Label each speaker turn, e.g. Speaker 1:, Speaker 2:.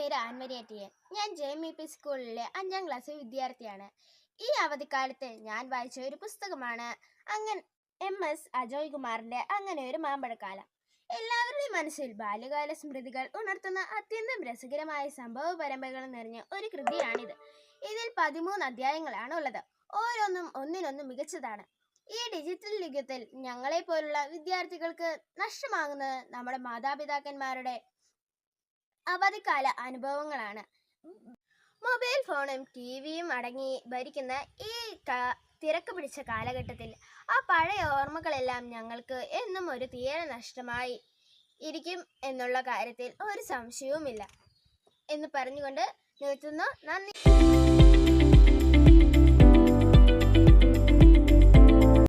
Speaker 1: പേര് ആൻമരിയറ്റിയൻ. ഞാൻ JMP സ്കൂളിലെ 5ാം ക്ലാസ് വിദ്യാർത്ഥിയാണ്. ഈ അവധിക്കാലത്ത് ഞാൻ വായിച്ച ഒരു പുസ്തകമാണ് MS അജോയ് കുമാറിന്റെ അങ്ങനെ ഒരു മാമ്പഴക്കാലം. എല്ലാവരുടെയും മനസ്സിൽ ബാല്യകാല സ്മൃതികൾ ഉണർത്തുന്ന അത്യന്തം രസകരമായ സംഭവ പരമ്പരകൾ നിറഞ്ഞ ഒരു കൃതിയാണിത്. ഇതിൽ 13 അധ്യായങ്ങളാണ് ഉള്ളത്. ഓരോന്നും ഒന്നിനൊന്നും മികച്ചതാണ്. ഈ ഡിജിറ്റൽ യുഗത്തിൽ ഞങ്ങളെ പോലുള്ള വിദ്യാർത്ഥികൾക്ക് നഷ്ടമാകുന്നത് നമ്മുടെ മാതാപിതാക്കന്മാരുടെ അവധിക്കാല അനുഭവങ്ങളാണ്. മൊബൈൽ ഫോണും TVയും അടങ്ങി ഭരിക്കുന്ന ഈ തിരക്ക് പിടിച്ച കാലഘട്ടത്തിൽ ആ പഴയ ഓർമ്മകളെല്ലാം ഞങ്ങൾക്ക് എന്നും ഒരു തീരെ നഷ്ടമായി ഇരിക്കും എന്നുള്ള കാര്യത്തിൽ ഒരു സംശയവുമില്ല എന്ന് പറഞ്ഞുകൊണ്ട് നിർത്തുന്നു. നന്ദി.